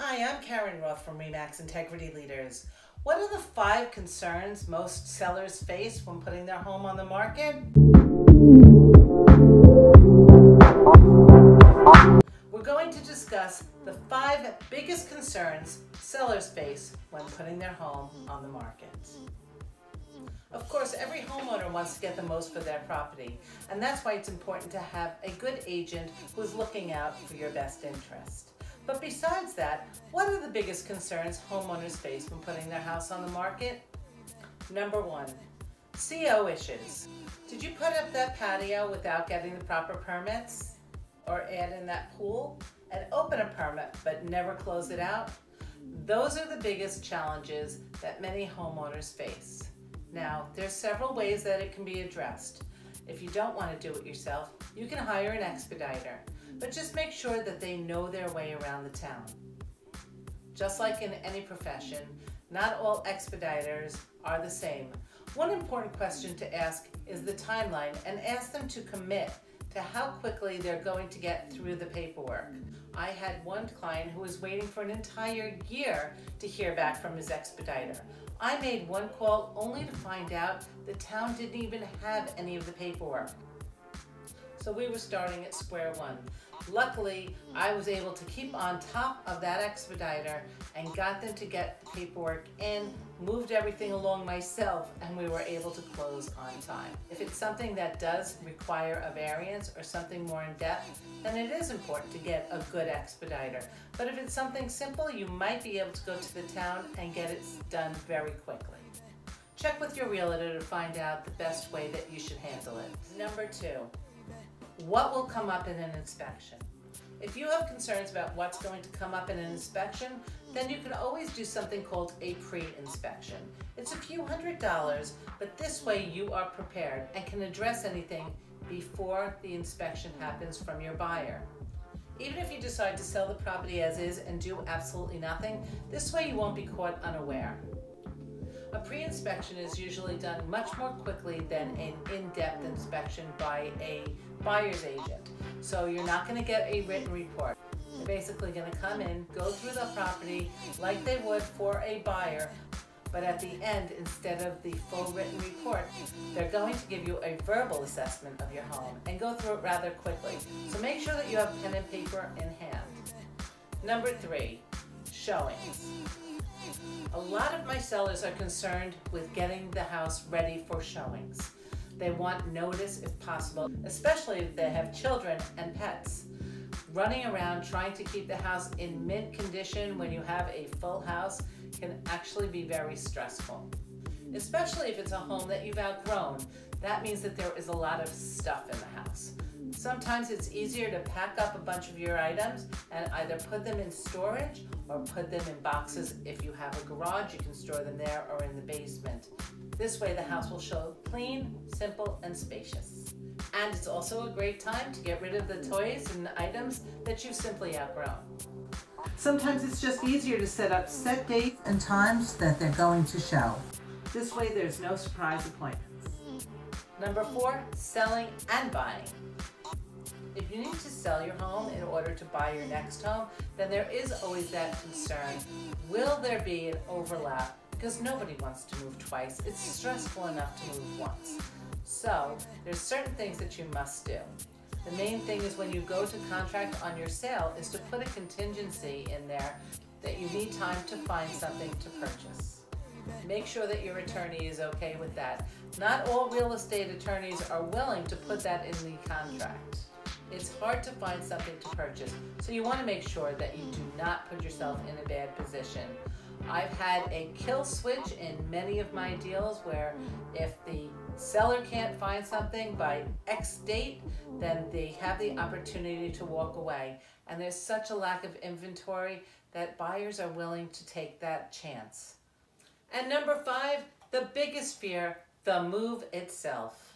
Hi, I'm Karen Roth from RE/MAX Integrity Leaders. What are the 5 concerns most sellers face when putting their home on the market? We're going to discuss the 5 biggest concerns sellers face when putting their home on the market. Of course, every homeowner wants to get the most for their property, and that's why it's important to have a good agent who's looking out for your best interest. But besides that, what are the biggest concerns homeowners face when putting their house on the market? Number 1, CO issues. Did you put up that patio without getting the proper permits? Or add in that pool and open a permit but never close it out? Those are the biggest challenges that many homeowners face. Now, there's several ways that it can be addressed. If you don't want to do it yourself, you can hire an expediter, but just make sure that they know their way around the town. Just like in any profession, not all expediters are the same. One important question to ask is the timeline, and ask them to commit to how quickly they're going to get through the paperwork. I had one client who was waiting for an entire year to hear back from his expediter. I made one call only to find out the town didn't even have any of the paperwork. So we were starting at square one. Luckily, I was able to keep on top of that expediter and got them to get the paperwork in, moved everything along myself, and we were able to close on time. If it's something that does require a variance or something more in depth, then it is important to get a good expediter. But if it's something simple, you might be able to go to the town and get it done very quickly. Check with your realtor to find out the best way that you should handle it. Number 2. What will come up in an inspection? If you have concerns about what's going to come up in an inspection, then you can always do something called a pre-inspection. It's a few $100s, but this way you are prepared and can address anything before the inspection happens from your buyer. Even if you decide to sell the property as is and do absolutely nothing, this way you won't be caught unaware. A pre-inspection is usually done much more quickly than an in-depth inspection by a buyer's agent. So you're not going to get a written report. They're basically going to come in, go through the property like they would for a buyer, but at the end, instead of the full written report, they're going to give you a verbal assessment of your home and go through it rather quickly. So make sure that you have pen and paper in hand. Number 3, showings. A lot of my sellers are concerned with getting the house ready for showings. They want notice if possible, especially if they have children and pets. Running around trying to keep the house in mint condition when you have a full house can actually be very stressful. Especially if it's a home that you've outgrown. That means that there is a lot of stuff in the house. Sometimes it's easier to pack up a bunch of your items and either put them in storage or put them in boxes. If you have a garage, you can store them there or in the basement. This way the house will show clean, simple, and spacious. And it's also a great time to get rid of the toys and items that you've simply outgrown. Sometimes it's just easier to set up set dates and times that they're going to show. This way there's no surprise appointments. Number 4, selling and buying. If you need to sell your home in order to buy your next home, then there is always that concern. Will there be an overlap? Because nobody wants to move twice. It's stressful enough to move once. So there's certain things that you must do. The main thing is when you go to contract on your sale is to put a contingency in there that you need time to find something to purchase. Make sure that your attorney is okay with that. Not all real estate attorneys are willing to put that in the contract. It's hard to find something to purchase, so you want to make sure that you do not put yourself in a bad position. I've had a kill switch in many of my deals where if the seller can't find something by X date, then they have the opportunity to walk away. And there's such a lack of inventory that buyers are willing to take that chance. And number 5, the biggest fear, the move itself.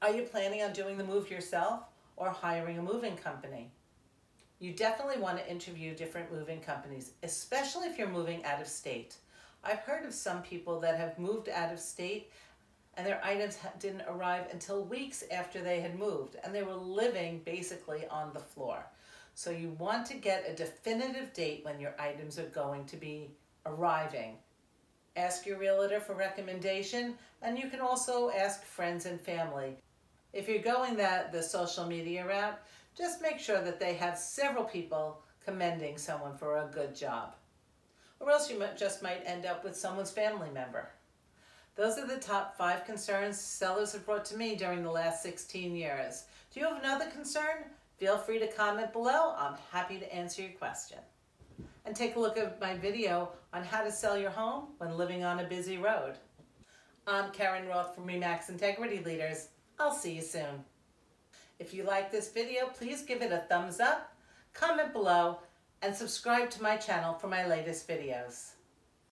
Are you planning on doing the move yourself or hiring a moving company? You definitely want to interview different moving companies, especially if you're moving out of state. I've heard of some people that have moved out of state and their items didn't arrive until weeks after they had moved, and they were living basically on the floor. So you want to get a definitive date when your items are going to be arriving. Ask your realtor for recommendation, and you can also ask friends and family. If you're going the social media route, just make sure that they have several people commending someone for a good job. Or else you just might end up with someone's family member. Those are the top 5 concerns sellers have brought to me during the last 16 years. Do you have another concern? Feel free to comment below. I'm happy to answer your question. And take a look at my video on how to sell your home when living on a busy road. I'm Karen Roth from RE/MAX Integrity Leaders. I'll see you soon. If you like this video, please give it a thumbs up, comment below, and subscribe to my channel for my latest videos.